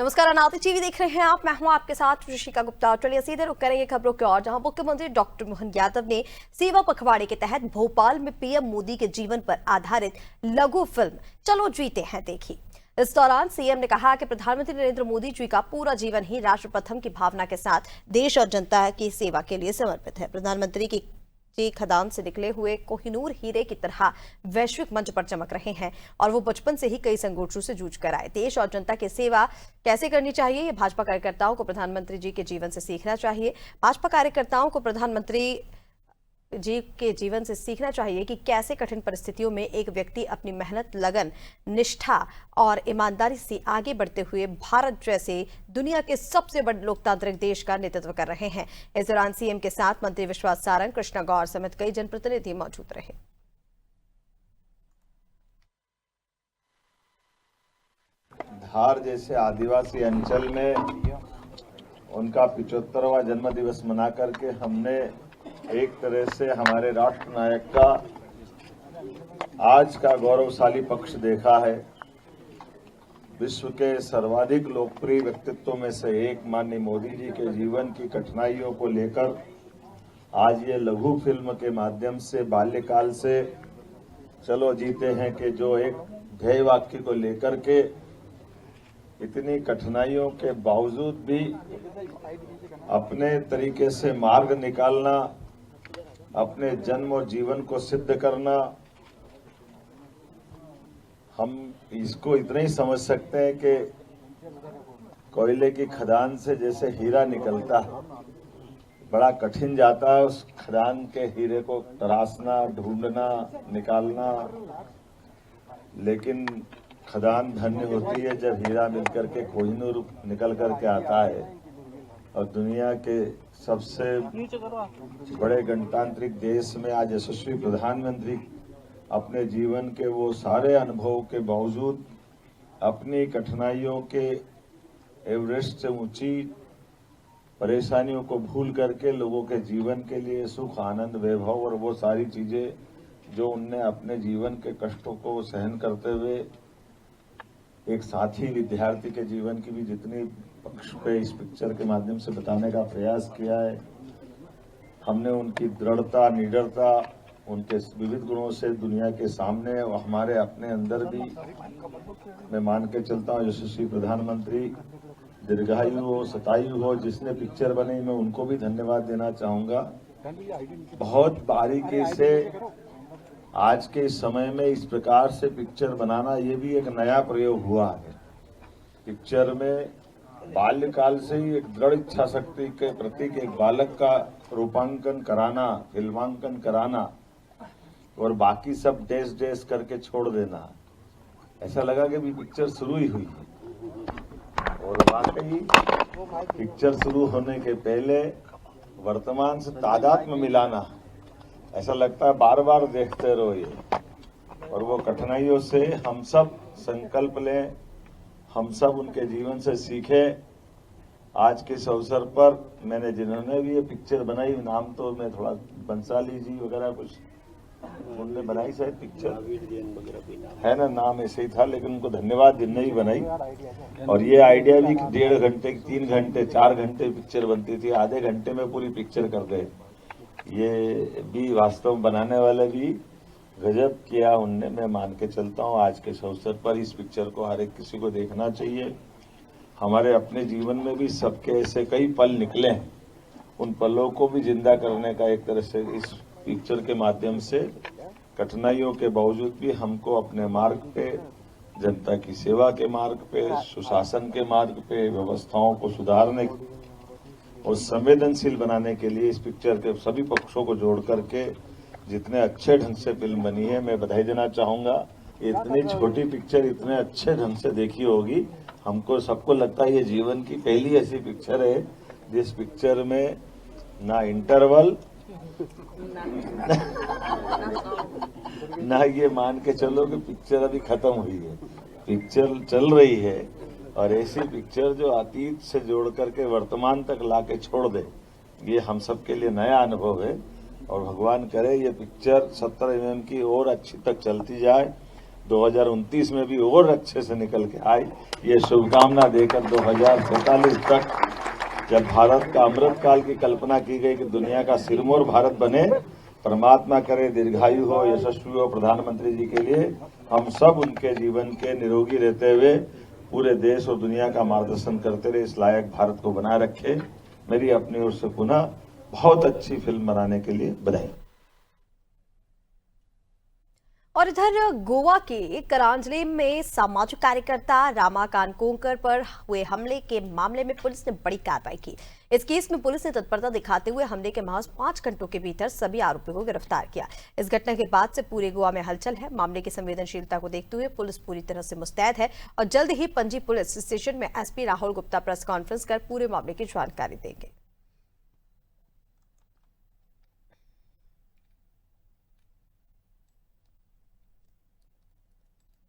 नमस्कार, अनादि टीवी देख रहे हैं आप। मैं हूं आपके साथ ऋषिका गुप्ता। चलिए सीधे रुक करेंगे खबरों की ओर, जहां मुख्यमंत्री डॉक्टर मोहन यादव ने सेवा पखवाड़े के तहत भोपाल में पीएम मोदी के जीवन पर आधारित लघु फिल्म चलो जीते हैं देखी। इस दौरान सीएम ने कहा कि प्रधानमंत्री नरेंद्र मोदी जी का पूरा जीवन ही राष्ट्र प्रथम की भावना के साथ देश और जनता की सेवा के लिए समर्पित है। प्रधानमंत्री की खदान से निकले हुए कोहिनूर हीरे की तरह वैश्विक मंच पर चमक रहे हैं और वो बचपन से ही कई संघर्षों से जूझ कर आए। देश और जनता की सेवा कैसे करनी चाहिए, ये भाजपा कार्यकर्ताओं को प्रधानमंत्री जी के जीवन से सीखना चाहिए। भाजपा कार्यकर्ताओं को प्रधानमंत्री जी के जीवन से सीखना चाहिए कि कैसे कठिन परिस्थितियों में एक व्यक्ति अपनी मेहनत, लगन, निष्ठा और ईमानदारी से आगे बढ़ते हुए भारत जैसे दुनिया के सबसे बड़े लोकतांत्रिक देश का नेतृत्व कर रहे हैं। इस दौरान सीएम के साथ मंत्री विश्वास सारंग, कृष्णा गौर समेत कई जनप्रतिनिधि मौजूद रहे। धार जैसे आदिवासी अंचल में उनका 75वां जन्म दिवस मना करके हमने एक तरह से हमारे राष्ट्र नायक का आज का गौरवशाली पक्ष देखा है। विश्व के सर्वाधिक लोकप्रिय व्यक्तित्व में से एक माननीय मोदी जी के जीवन की कठिनाइयों को लेकर आज ये लघु फिल्म के माध्यम से बाल्यकाल से चलो जीते हैं कि जो एक ध्येय वाक्य को लेकर के इतनी कठिनाइयों के बावजूद भी अपने तरीके से मार्ग निकालना, अपने जन्म और जीवन को सिद्ध करना, हम इसको इतना ही समझ सकते हैं कि कोयले की खदान से जैसे हीरा निकलता है, बड़ा कठिन जाता है उस खदान के हीरे को तराशना, ढूंढना, निकालना, लेकिन खदान धन्य होती है जब हीरा मिलकर के कोहिनूर निकल करके आता है। और दुनिया के सबसे बड़े गणतांत्रिक देश में आज यशस्वी प्रधानमंत्री अपने जीवन के वो सारे अनुभव के बावजूद अपनी कठिनाइयों के एवरेस्ट से ऊंची परेशानियों को भूल करके लोगों के जीवन के लिए सुख, आनंद, वैभव और वो सारी चीजें जो उनने अपने जीवन के कष्टों को सहन करते हुए एक साथी विद्यार्थी के जीवन की भी जितनी पक्ष पे इस पिक्चर के माध्यम से बताने का प्रयास किया है, हमने उनकी दृढ़ता, निडरता, उनके विविध गुणों से दुनिया के सामने और हमारे अपने अंदर भी मैं मान के चलता हूँ यशस्वी प्रधानमंत्री दीर्घायु हो, शतायु हो। जिसने पिक्चर बनाई मैं उनको भी धन्यवाद देना चाहूंगा। बहुत बारीकी से आज के समय में इस प्रकार से पिक्चर बनाना, ये भी एक नया प्रयोग हुआ है। पिक्चर में बाल्यकाल से ही एक दृढ़ इच्छा शक्ति के प्रतीक एक बालक का रूपांकन कराना, फिल्मांकन कराना और बाकी सब डैश डैश करके छोड़ देना, ऐसा लगा कि भी पिक्चर शुरू ही हुई है। और वाकई पिक्चर शुरू होने के पहले वर्तमान से तादात्म्य मिलाना, ऐसा लगता है बार बार देखते रहो ये। और वो कठिनाइयों से हम सब संकल्प लें, हम सब उनके जीवन से सीखें। आज के इस अवसर पर मैंने जिन्होंने भी ये पिक्चर बनाई, नाम तो मैं थोड़ा बंसाली जी वगैरह कुछ उनने बनाई शायद पिक्चर है ना, नाम ऐसे ही था, लेकिन उनको धन्यवाद जिनने भी बनाई। और ये आइडिया भी 1.5 घंटे, 3 घंटे, 4 घंटे पिक्चर बनती थी, आधे घंटे में पूरी पिक्चर कर दे। ये भी वास्तव बनाने वाले भी गजब किया उनने, मैं मान के चलता हूँ। आज के अवसर पर इस पिक्चर को हर एक किसी को देखना चाहिए। हमारे अपने जीवन में भी सबके ऐसे कई पल निकले हैं, उन पलों को भी जिंदा करने का एक तरह से इस पिक्चर के माध्यम से कठिनाइयों के बावजूद भी हमको अपने मार्ग पे, जनता की सेवा के मार्ग पे, सुशासन के मार्ग पे, व्यवस्थाओं को सुधारने और संवेदनशील बनाने के लिए इस पिक्चर के सभी पक्षों को जोड़ करके जितने अच्छे ढंग से फिल्म बनी है, मैं बधाई देना चाहूंगा। इतनी छोटी पिक्चर इतने अच्छे ढंग से देखी होगी, हमको सबको लगता है ये जीवन की पहली ऐसी पिक्चर है जिस पिक्चर में ना इंटरवल ना ये मान के चलो कि पिक्चर अभी खत्म हुई है, पिक्चर चल रही है। और ऐसी पिक्चर जो अतीत से जोड़ करके वर्तमान तक लाके छोड़ दे, ये हम सब के लिए नया अनुभव है। और भगवान करे ये पिक्चर 17 mm की और अच्छी तक चलती जाए 2029 में भी और अच्छे से निकल के आए, ये शुभकामना देकर 2047 तक जब भारत का अमृत काल की कल्पना की गई कि दुनिया का सिरमौर भारत बने, परमात्मा करे दीर्घायु हो, यशस्वी हो प्रधानमंत्री जी के लिए, हम सब उनके जीवन के निरोगी रहते हुए पूरे देश और दुनिया का मार्गदर्शन करते रहे, इस लायक भारत को बनाए रखे। मेरी अपनी ओर से पुनः बहुत अच्छी फिल्म बनाने के लिए बधाई। और इधर गोवा के करांजली में सामाजिक कार्यकर्ता रामा कानकोंकर पर हुए हमले के मामले में पुलिस ने बड़ी कार्रवाई की। इस केस में पुलिस ने तत्परता दिखाते हुए हमले के महज 5 घंटों के भीतर सभी आरोपियों को गिरफ्तार किया। इस घटना के बाद से पूरे गोवा में हलचल है। मामले की संवेदनशीलता को देखते हुए पुलिस पूरी तरह से मुस्तैद है और जल्द ही पणजी पुलिस स्टेशन में SP Rahul Gupta press conference कर पूरे मामले की जानकारी देंगे।